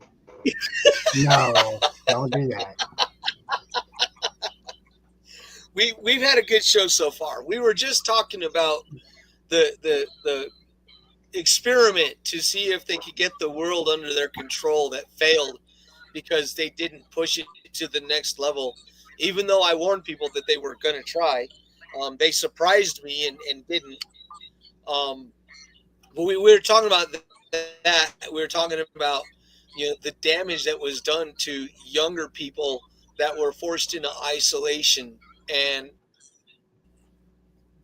No, don't do that. We've had a good show so far. We were just talking about the experiment to see if they could get the world under their control that failed because they didn't push it to the next level. Even though I warned people that they were going to try, they surprised me and didn't. But we were talking about that. We were talking about the damage that was done to younger people that were forced into isolation, and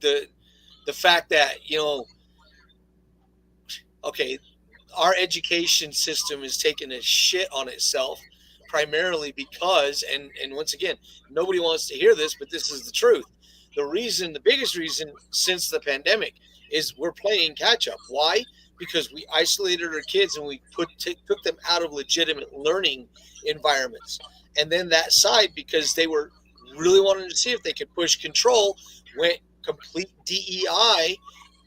the fact that okay, our education system is taking a shit on itself, primarily because, and once again, nobody wants to hear this, but this is the truth. The biggest reason since the pandemic is we're playing catch up. Why? Because we isolated our kids and we took them out of legitimate learning environments. And then that side, because they were really wanting to see if they could push control, went complete DEI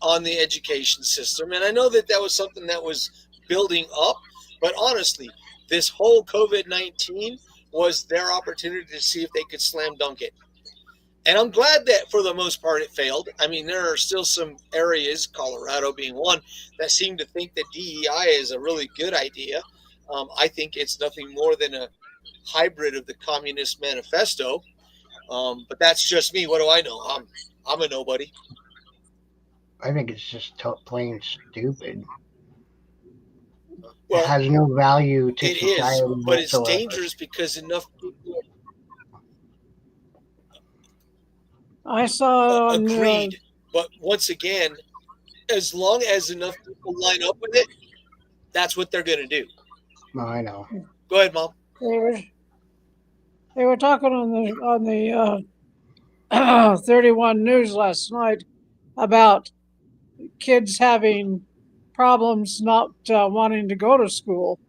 on the education system. And I know that was something that was building up, but honestly, this whole COVID-19 was their opportunity to see if they could slam dunk it. And I'm glad that for the most part it failed. I mean, there are still some areas, Colorado being one, that seem to think that DEI is a really good idea. I think it's nothing more than a hybrid of the Communist Manifesto. But that's just me. What do I know? I'm a nobody. I think it's just plain stupid. Well, it has no value to it society is, but it's whatsoever. dangerous because enough people I saw on agreed. But once again, as long as enough people line up with it, that's what they're going to do. No, I know. Go ahead, Mom. They were talking on the 31 News last night about kids having problems not wanting to go to school.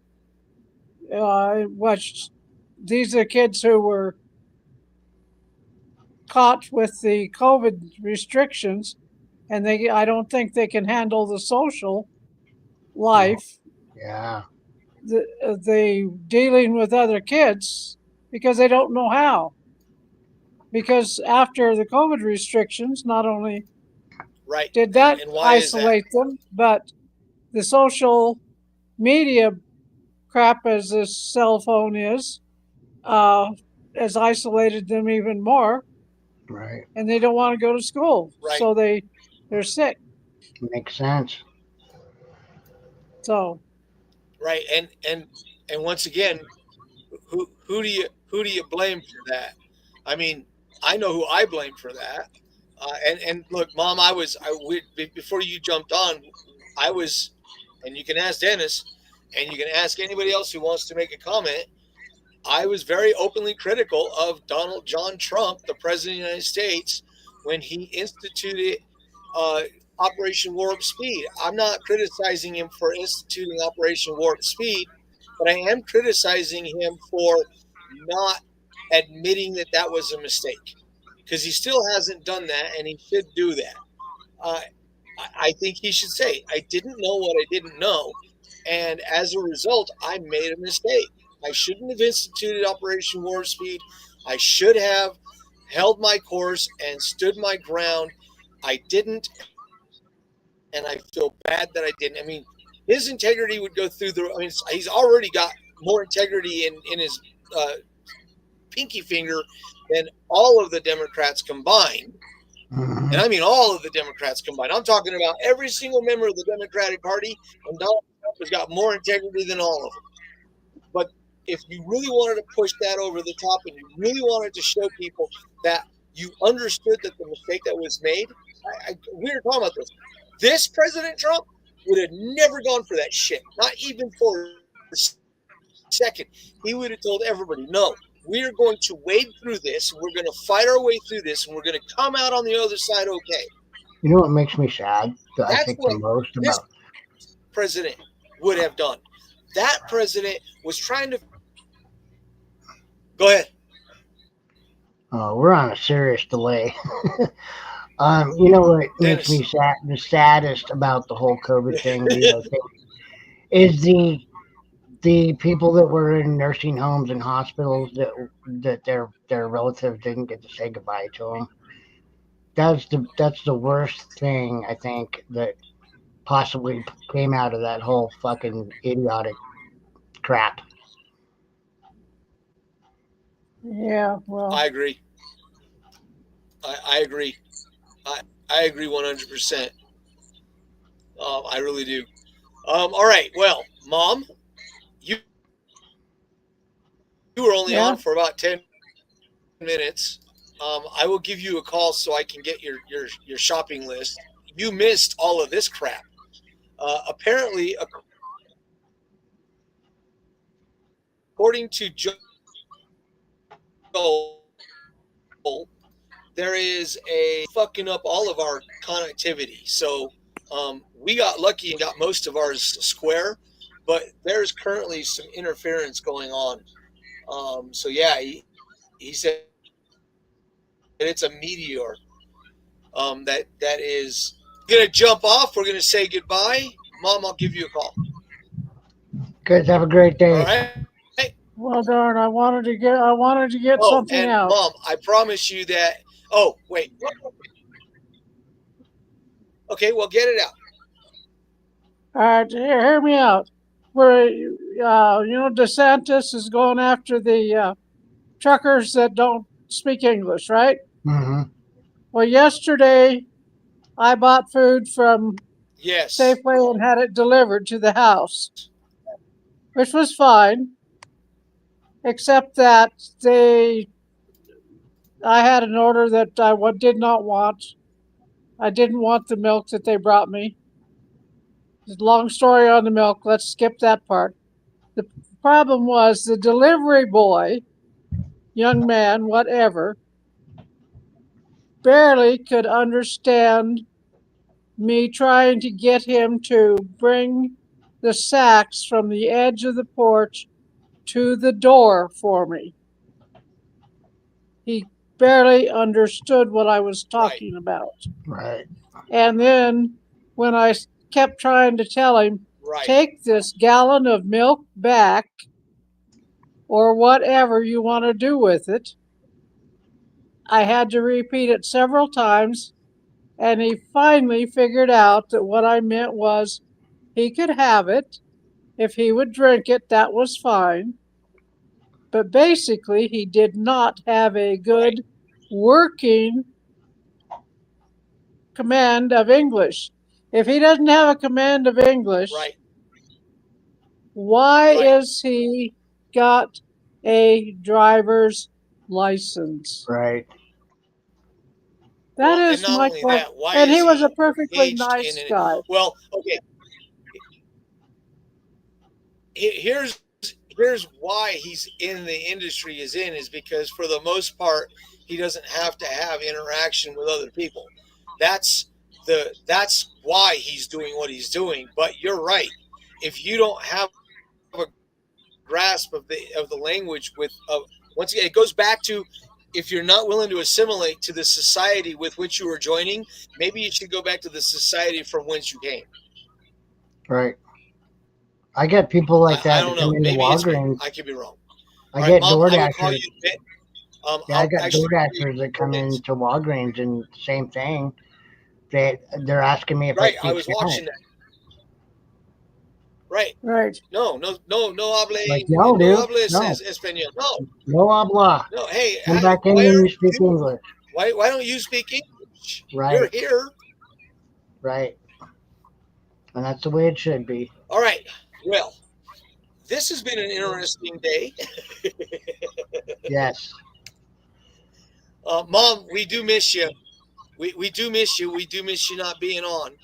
These are kids who were caught with the COVID restrictions, and I don't think they can handle the social life. Yeah. The dealing with other kids because they don't know how. Because after the COVID restrictions, not only did that isolate them, but the social media crap, as this cell phone is, has isolated them even more. Right. And they don't want to go to school. Right. So they're sick. Makes sense. So. Right. And once again, who do you blame for that? I mean, I know who I blame for that. And look, Mom, before you jumped on, I was, and you can ask Dennis, and you can ask anybody else who wants to make a comment. I was very openly critical of Donald John Trump, the president of the United States, when he instituted Operation Warp Speed. I'm not criticizing him for instituting Operation Warp Speed, but I am criticizing him for not admitting that was a mistake, because he still hasn't done that, and he should do that. I think he should say, I didn't know what I didn't know, and as a result, I made a mistake. I shouldn't have instituted Operation Warp Speed. I should have held my course and stood my ground. I didn't, and I feel bad that I didn't. I mean, his integrity would go through he's already got more integrity in his pinky finger than all of the Democrats combined. And I mean all of the Democrats combined. I'm talking about every single member of the Democratic Party, and Donald Trump has got more integrity than all of them. But if you really wanted to push that over the top and you really wanted to show people that you understood that the mistake that was made, we were talking about this. This President Trump would have never gone for that shit, not even for a second. He would have told everybody, no, we are going to wade through this, we're going to fight our way through this, and we're going to come out on the other side okay. You know what makes me sad? That's I think the most this about president would have done. That president was trying to... Go ahead. We're on a serious delay. You know what makes me sad? The saddest about the whole COVID thing is the people that were in nursing homes and hospitals that their relatives didn't get to say goodbye to them. that's the worst thing I think that possibly came out of that whole fucking idiotic crap. Yeah, well, I agree. I agree. I agree 100%. I really do. All right. Well, Mom, you were only on for about 10 minutes. I will give you a call so I can get your shopping list. You missed all of this crap. Apparently, according to Joel, there is a fucking up all of our connectivity. So we got lucky and got most of ours square, but there's currently some interference going on. So yeah, he said it's a meteor that is gonna jump off. We're gonna say goodbye. Mom, I'll give you a call. Guys, have a great day. All right. Well, darn, I wanted to get something and out. Mom, I promise you that. Oh, wait. Okay, well, get it out. All right, hear me out. Where DeSantis is going after the truckers that don't speak English, right? Mm-hmm. Well, yesterday I bought food from Safeway and had it delivered to the house, which was fine, except that I had an order that I did not want. I didn't want the milk that they brought me. Long story on the milk. Let's skip that part. The problem was the delivery boy, young man, whatever, barely could understand me trying to get him to bring the sacks from the edge of the porch to the door for me. He barely understood what I was talking about. Right. And then when I kept trying to tell him, take this gallon of milk back or whatever you want to do with it, I had to repeat it several times, and he finally figured out that what I meant was he could have it. If he would drink it, that was fine. But basically, he did not have a good working command of English. If he doesn't have a command of English, why is he got a driver's license? Right. That is my question. And he was a perfectly nice guy. Well, okay. Here's why he's in the industry he's in is because for the most part he doesn't have to have interaction with other people. That's why he's doing what he's doing. But you're right. If you don't have a grasp of the language once again, it goes back to if you're not willing to assimilate to the society with which you are joining, maybe you should go back to the society from whence you came. Right. I get people like that. I don't know. Maybe Walgreens. I could be wrong. I get DoorDashers. I got DoorDashers that come into Walgreens and same thing. They're asking me if I was watching that. Right. No hable. Like, no, dude. No hables español. No habla. No, hey. Come back in and you speak English. Why don't you speak English? Right. You're here. Right. And that's the way it should be. All right. Well, this has been an interesting day. Yes. Mom, we do miss you. We do miss you. We do miss you not being on.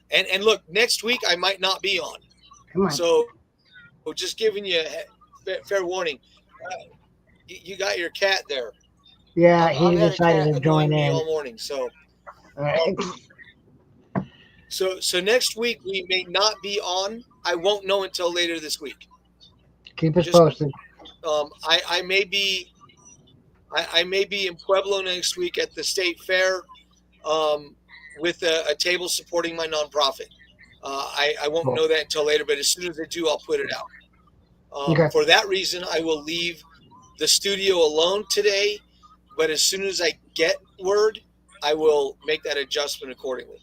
And look, next week I might not be on. Come on. So we're just giving you fair warning. You got your cat there. Yeah, he decided to join in all morning. So, all right. So next week we may not be on. I won't know until later this week. Keep us posted. I may be in Pueblo next week at the state fair. With a table supporting my nonprofit. I won't know that until later, but as soon as I do, I'll put it out. Okay. For that reason, I will leave the studio alone today, but as soon as I get word, I will make that adjustment accordingly.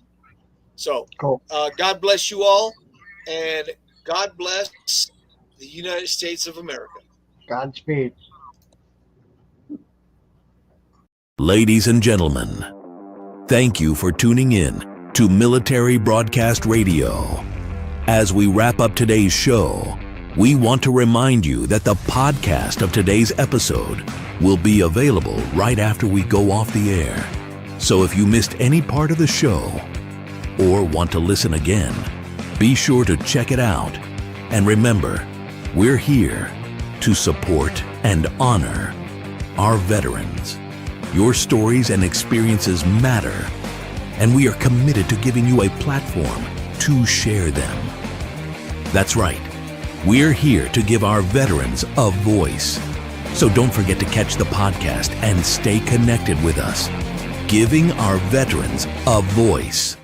So, cool. God bless you all, and God bless the United States of America. Godspeed. Ladies and gentlemen, thank you for tuning in to Military Broadcast Radio. As we wrap up today's show, we want to remind you that the podcast of today's episode will be available right after we go off the air. So if you missed any part of the show or want to listen again, be sure to check it out. And remember, we're here to support and honor our veterans. Your stories and experiences matter, and we are committed to giving you a platform to share them. That's right. We're here to give our veterans a voice. So don't forget to catch the podcast and stay connected with us. Giving our veterans a voice.